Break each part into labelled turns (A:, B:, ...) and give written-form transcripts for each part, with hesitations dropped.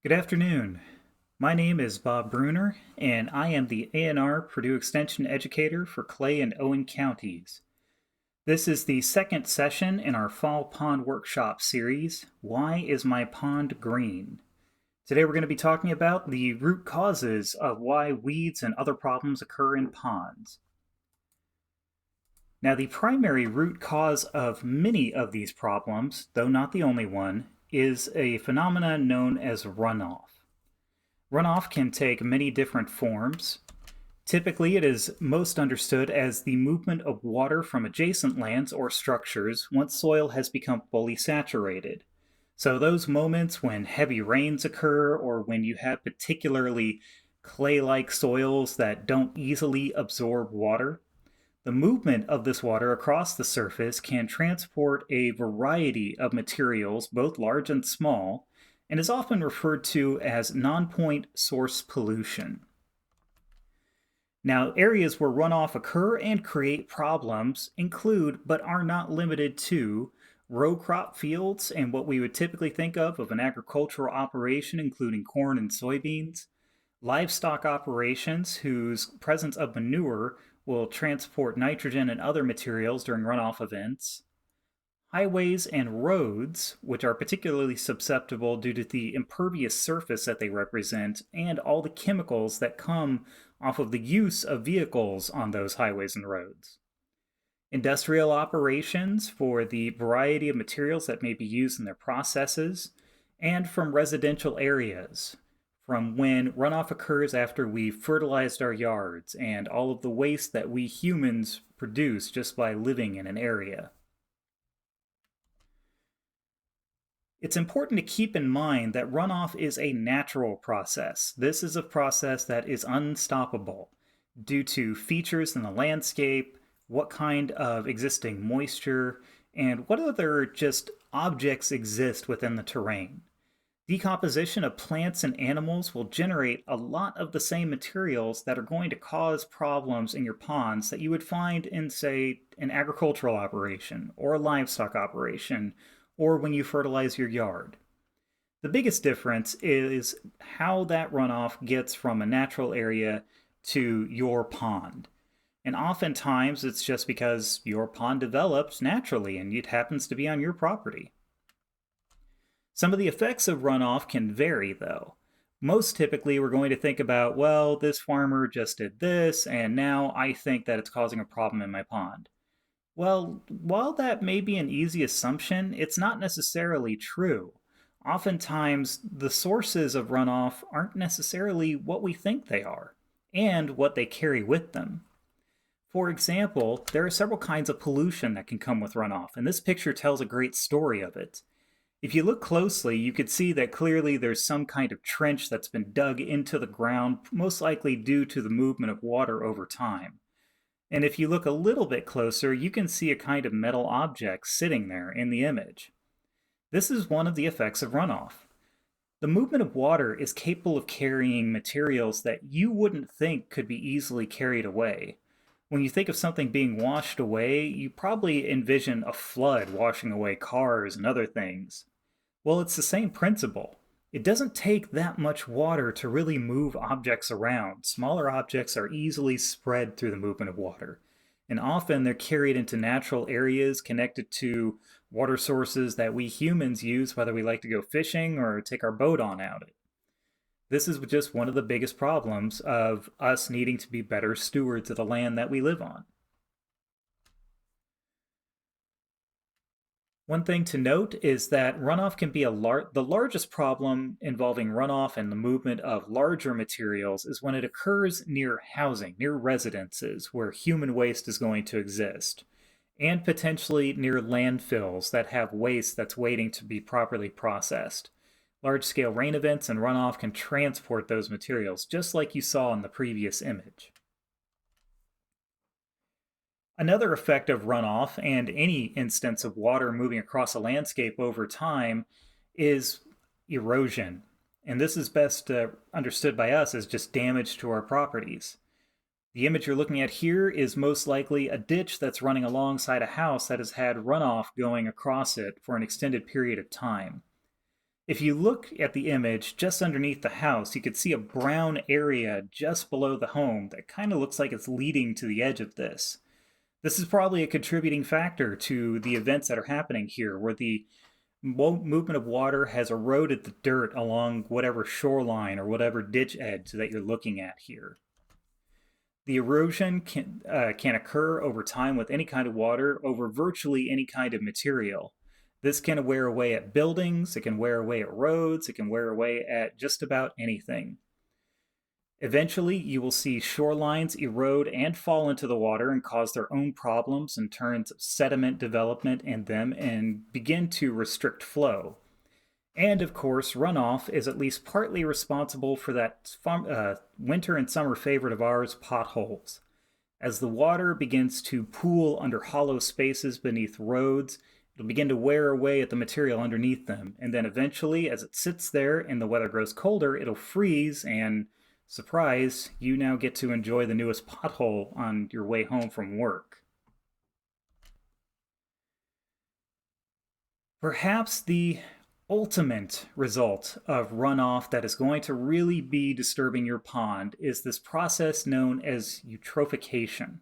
A: Good afternoon. My name is Bob Bruner, and I am the A&R Purdue Extension Educator for Clay and Owen counties. This is the second session in our Fall Pond Workshop series, Why is My Pond Green? Today we're going to be talking about the root causes of why weeds and other problems occur in ponds. Now, the primary root cause of many of these problems, though not the only one, is a phenomenon known as runoff. Runoff can take many different forms. Typically, it is most understood as the movement of water from adjacent lands or structures once soil has become fully saturated. So, those moments when heavy rains occur or when you have particularly clay like soils that don't easily absorb water, the movement of this water across the surface can transport a variety of materials, both large and small, and is often referred to as non-point source pollution. Now, areas where runoff occur and create problems include, but are not limited to, row crop fields and what we would typically think of an agricultural operation, including corn and soybeans, livestock operations whose presence of manure will transport nitrogen and other materials during runoff events, highways and roads, which are particularly susceptible due to the impervious surface that they represent and all the chemicals that come off of the use of vehicles on those highways and roads. Industrial operations for the variety of materials that may be used in their processes, and from residential areas, from when runoff occurs after we've fertilized our yards and all of the waste that we humans produce just by living in an area. It's important to keep in mind that runoff is a natural process. This is a process that is unstoppable due to features in the landscape, what kind of existing moisture, and what other just objects exist within the terrain. Decomposition of plants and animals will generate a lot of the same materials that are going to cause problems in your ponds that you would find in, say, an agricultural operation or a livestock operation or when you fertilize your yard. The biggest difference is how that runoff gets from a natural area to your pond. And oftentimes it's just because your pond develops naturally and it happens to be on your property. Some of the effects of runoff can vary, though. Most typically, we're going to think about, well, this farmer just did this, and now I think that it's causing a problem in my pond. Well, while that may be an easy assumption, it's not necessarily true. Oftentimes, the sources of runoff aren't necessarily what we think they are, and what they carry with them. For example, there are several kinds of pollution that can come with runoff, and this picture tells a great story of it. If you look closely, you could see that clearly there's some kind of trench that's been dug into the ground, most likely due to the movement of water over time. And if you look a little bit closer, you can see a kind of metal object sitting there in the image. This is one of the effects of runoff. The movement of water is capable of carrying materials that you wouldn't think could be easily carried away. When you think of something being washed away, you probably envision a flood washing away cars and other things. Well, it's the same principle. It doesn't take that much water to really move objects around. Smaller objects are easily spread through the movement of water, and often they're carried into natural areas connected to water sources that we humans use, whether we like to go fishing or take our boat on out it. This is just one of the biggest problems of us needing to be better stewards of the land that we live on. One thing to note is that runoff can be the largest problem involving runoff and the movement of larger materials is when it occurs near housing, near residences where human waste is going to exist, and potentially near landfills that have waste that's waiting to be properly processed. Large-scale rain events and runoff can transport those materials, just like you saw in the previous image. Another effect of runoff and any instance of water moving across a landscape over time is erosion. And this is best understood by us as just damage to our properties. The image you're looking at here is most likely a ditch that's running alongside a house that has had runoff going across it for an extended period of time. If you look at the image just underneath the house, you could see a brown area just below the home that kind of looks like it's leading to the edge of this. This is probably a contributing factor to the events that are happening here, where the movement of water has eroded the dirt along whatever shoreline or whatever ditch edge that you're looking at here. The erosion can occur over time with any kind of water over virtually any kind of material. This can wear away at buildings, it can wear away at roads, it can wear away at just about anything. Eventually, you will see shorelines erode and fall into the water and cause their own problems in terms of sediment development in them and begin to restrict flow. And of course, runoff is at least partly responsible for that winter and summer favorite of ours, potholes. As the water begins to pool under hollow spaces beneath roads, it'll begin to wear away at the material underneath them. And then eventually, as it sits there and the weather grows colder, it'll freeze and, surprise, you now get to enjoy the newest pothole on your way home from work. Perhaps the ultimate result of runoff that is going to really be disturbing your pond is this process known as eutrophication.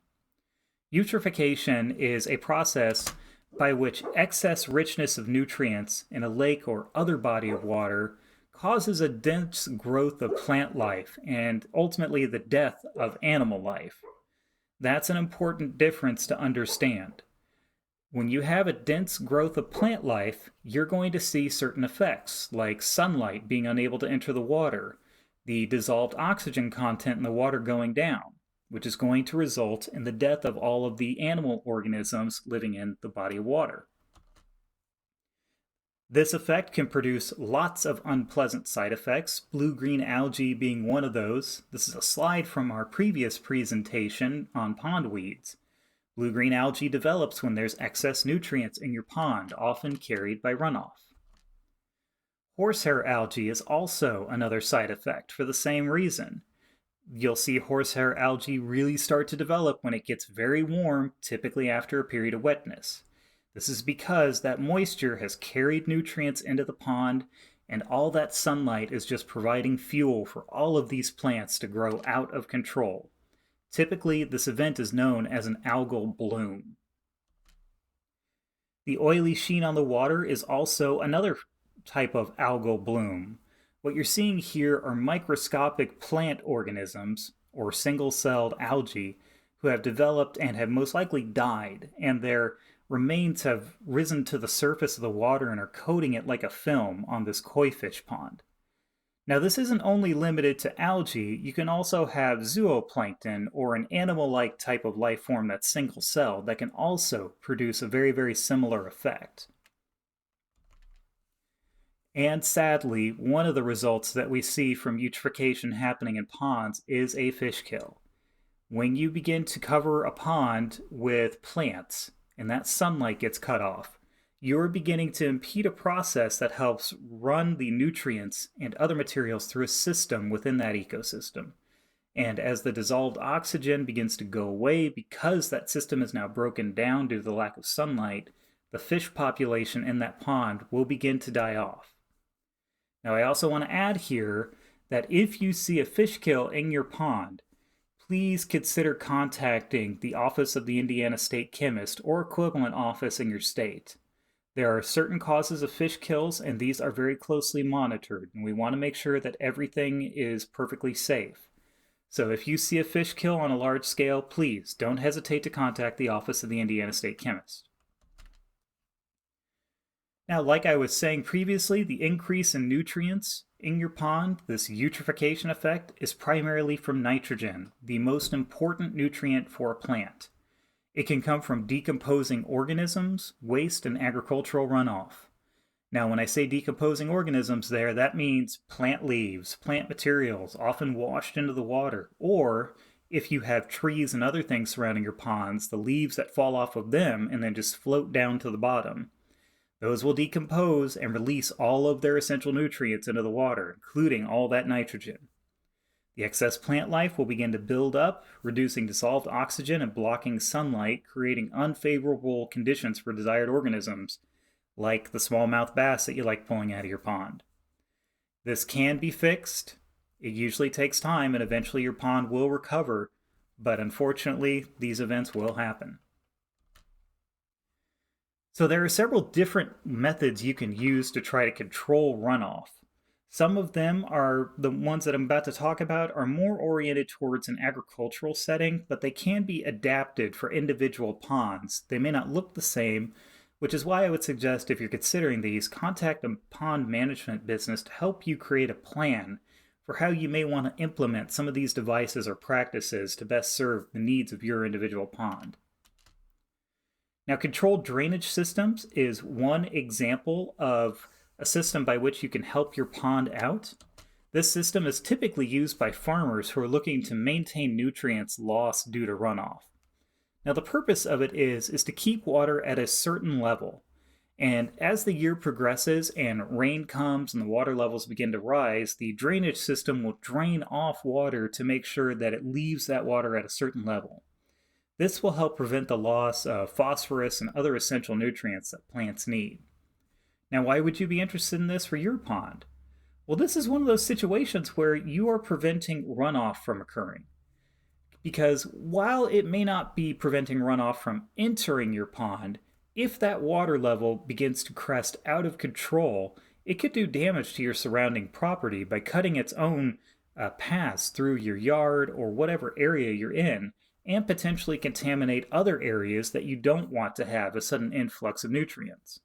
A: Eutrophication is a process by which excess richness of nutrients in a lake or other body of water causes a dense growth of plant life and ultimately the death of animal life. That's an important difference to understand. When you have a dense growth of plant life, you're going to see certain effects, like sunlight being unable to enter the water, the dissolved oxygen content in the water going down, which is going to result in the death of all of the animal organisms living in the body of water. This effect can produce lots of unpleasant side effects, blue-green algae being one of those. This is a slide from our previous presentation on pond weeds. Blue-green algae develops when there's excess nutrients in your pond, often carried by runoff. Horsehair algae is also another side effect for the same reason. You'll see horsehair algae really start to develop when it gets very warm, typically after a period of wetness. This is because that moisture has carried nutrients into the pond, and all that sunlight is just providing fuel for all of these plants to grow out of control. Typically, this event is known as an algal bloom. The oily sheen on the water is also another type of algal bloom. What you're seeing here are microscopic plant organisms, or single-celled algae, who have developed and have most likely died, and their remains have risen to the surface of the water and are coating it like a film on this koi fish pond. Now, this isn't only limited to algae. You can also have zooplankton, or an animal-like type of life form that's single-celled, that can also produce a very, very similar effect. And sadly, one of the results that we see from eutrophication happening in ponds is a fish kill. When you begin to cover a pond with plants, and that sunlight gets cut off, you're beginning to impede a process that helps run the nutrients and other materials through a system within that ecosystem. And as the dissolved oxygen begins to go away because that system is now broken down due to the lack of sunlight, the fish population in that pond will begin to die off. Now, I also want to add here that if you see a fish kill in your pond, please consider contacting the Office of the Indiana State Chemist or equivalent office in your state. There are certain causes of fish kills, and these are very closely monitored, and we want to make sure that everything is perfectly safe. So if you see a fish kill on a large scale, please don't hesitate to contact the Office of the Indiana State Chemist. Now, like I was saying previously, the increase in nutrients in your pond, this eutrophication effect, is primarily from nitrogen, the most important nutrient for a plant. It can come from decomposing organisms, waste, and agricultural runoff. Now, when I say decomposing organisms there, that means plant leaves, plant materials, often washed into the water, or if you have trees and other things surrounding your ponds, the leaves that fall off of them and then just float down to the bottom. Those will decompose and release all of their essential nutrients into the water, including all that nitrogen. The excess plant life will begin to build up, reducing dissolved oxygen and blocking sunlight, creating unfavorable conditions for desired organisms, like the smallmouth bass that you like pulling out of your pond. This can be fixed. It usually takes time and eventually your pond will recover, but unfortunately, these events will happen. So there are several different methods you can use to try to control runoff. Some of them are the ones that I'm about to talk about are more oriented towards an agricultural setting, but they can be adapted for individual ponds. They may not look the same, which is why I would suggest if you're considering these, contact a pond management business to help you create a plan for how you may want to implement some of these devices or practices to best serve the needs of your individual pond. Now, controlled drainage systems is one example of a system by which you can help your pond out. This system is typically used by farmers who are looking to maintain nutrients lost due to runoff. Now, the purpose of it is to keep water at a certain level. And as the year progresses and rain comes and the water levels begin to rise, the drainage system will drain off water to make sure that it leaves that water at a certain level. This will help prevent the loss of phosphorus and other essential nutrients that plants need. Now, why would you be interested in this for your pond? Well, this is one of those situations where you are preventing runoff from occurring. Because while it may not be preventing runoff from entering your pond, if that water level begins to crest out of control, it could do damage to your surrounding property by cutting its own paths through your yard or whatever area you're in, and potentially contaminate other areas that you don't want to have a sudden influx of nutrients.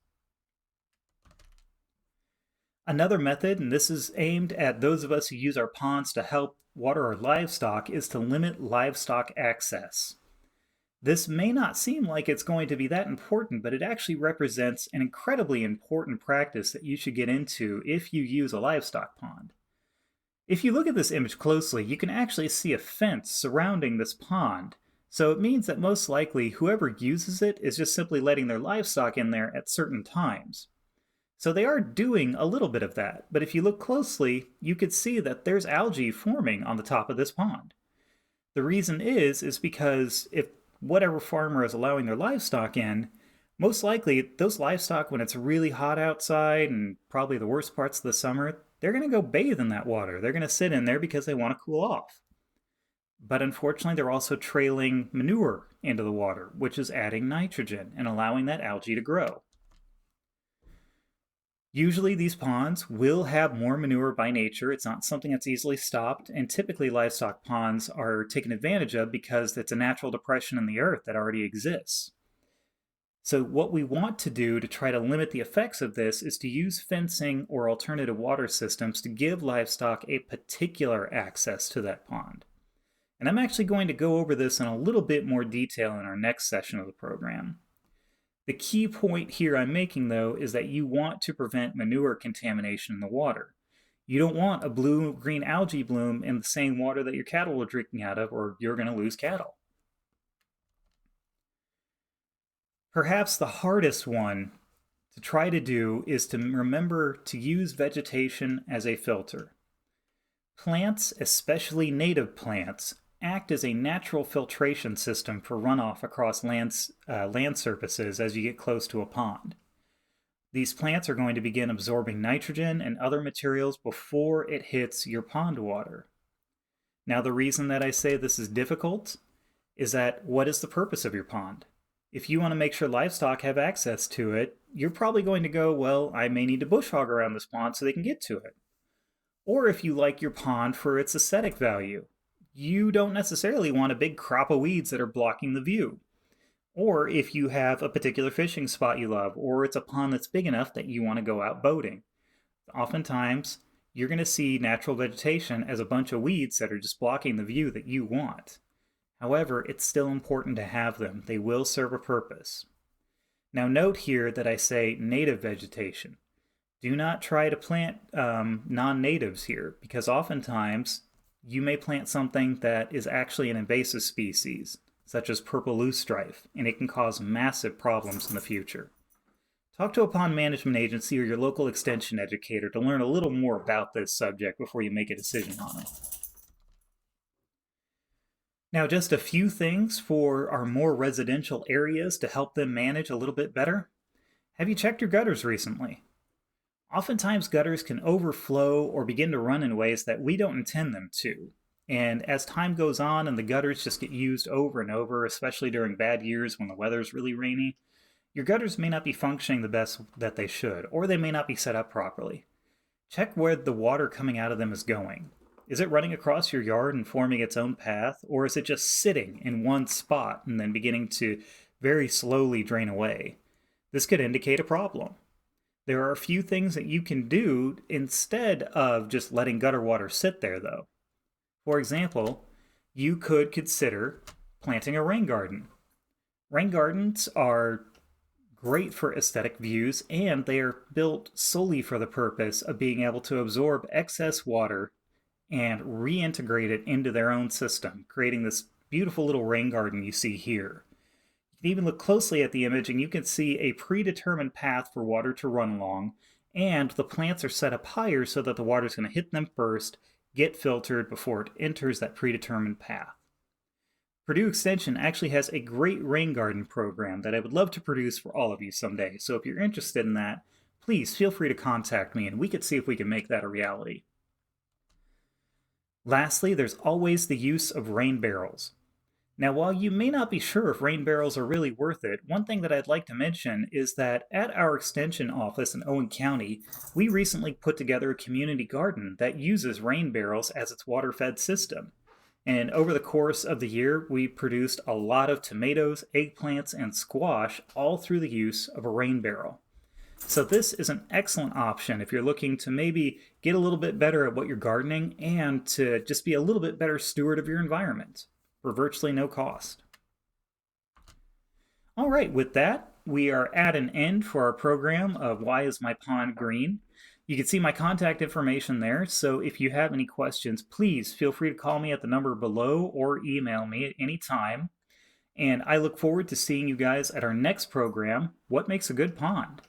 A: Another method, and this is aimed at those of us who use our ponds to help water our livestock, is to limit livestock access. This may not seem like it's going to be that important, but it actually represents an incredibly important practice that you should get into if you use a livestock pond. If you look at this image closely, you can actually see a fence surrounding this pond. So it means that most likely whoever uses it is just simply letting their livestock in there at certain times. So they are doing a little bit of that, but if you look closely, you could see that there's algae forming on the top of this pond. The reason is because if whatever farmer is allowing their livestock in, most likely those livestock, when it's really hot outside and probably the worst parts of the summer, they're going to go bathe in that water. They're going to sit in there because they want to cool off. But unfortunately, they're also trailing manure into the water, which is adding nitrogen and allowing that algae to grow. Usually these ponds will have more manure by nature. It's not something that's easily stopped, and typically livestock ponds are taken advantage of because it's a natural depression in the earth that already exists. So what we want to do to try to limit the effects of this is to use fencing or alternative water systems to give livestock a particular access to that pond. And I'm actually going to go over this in a little bit more detail in our next session of the program. The key point here I'm making, though, is that you want to prevent manure contamination in the water. You don't want a blue-green algae bloom in the same water that your cattle are drinking out of, or you're going to lose cattle. Perhaps the hardest one to try to do is to remember to use vegetation as a filter. Plants, especially native plants, act as a natural filtration system for runoff across land surfaces as you get close to a pond. These plants are going to begin absorbing nitrogen and other materials before it hits your pond water. Now, the reason that I say this is difficult is that what is the purpose of your pond? If you want to make sure livestock have access to it, you're probably going to go, well, I may need to bush hog around this pond so they can get to it. Or if you like your pond for its aesthetic value, you don't necessarily want a big crop of weeds that are blocking the view. Or if you have a particular fishing spot you love, or it's a pond that's big enough that you want to go out boating. Oftentimes, you're going to see natural vegetation as a bunch of weeds that are just blocking the view that you want. However, it's still important to have them. They will serve a purpose. Now note here that I say native vegetation. Do not try to plant non-natives here, because oftentimes you may plant something that is actually an invasive species, such as purple loosestrife, and it can cause massive problems in the future. Talk to a pond management agency or your local extension educator to learn a little more about this subject before you make a decision on it. Now, just a few things for our more residential areas to help them manage a little bit better. Have you checked your gutters recently? Oftentimes, gutters can overflow or begin to run in ways that we don't intend them to. And as time goes on and the gutters just get used over and over, especially during bad years when the weather's really rainy, your gutters may not be functioning the best that they should, or they may not be set up properly. Check where the water coming out of them is going. Is it running across your yard and forming its own path, or is it just sitting in one spot and then beginning to very slowly drain away? This could indicate a problem. There are a few things that you can do instead of just letting gutter water sit there, though. For example, you could consider planting a rain garden. Rain gardens are great for aesthetic views, and they are built solely for the purpose of being able to absorb excess water and reintegrate it into their own system, creating this beautiful little rain garden you see here. You can even look closely at the image and you can see a predetermined path for water to run along, and the plants are set up higher so that the water is going to hit them first, get filtered before it enters that predetermined path. Purdue Extension actually has a great rain garden program that I would love to produce for all of you someday, so if you're interested in that, please feel free to contact me and we could see if we can make that a reality. Lastly, there's always the use of rain barrels. Now, while you may not be sure if rain barrels are really worth it, one thing that I'd like to mention is that at our extension office in Owen County, we recently put together a community garden that uses rain barrels as its water-fed system. And over the course of the year, we produced a lot of tomatoes, eggplants, and squash, all through the use of a rain barrel. So this is an excellent option if you're looking to maybe get a little bit better at what you're gardening and to just be a little bit better steward of your environment for virtually no cost. All right, with that, we are at an end for our program of Why is My Pond Green? You can see my contact information there, so if you have any questions, please feel free to call me at the number below or email me at any time. And I look forward to seeing you guys at our next program, What Makes a Good Pond?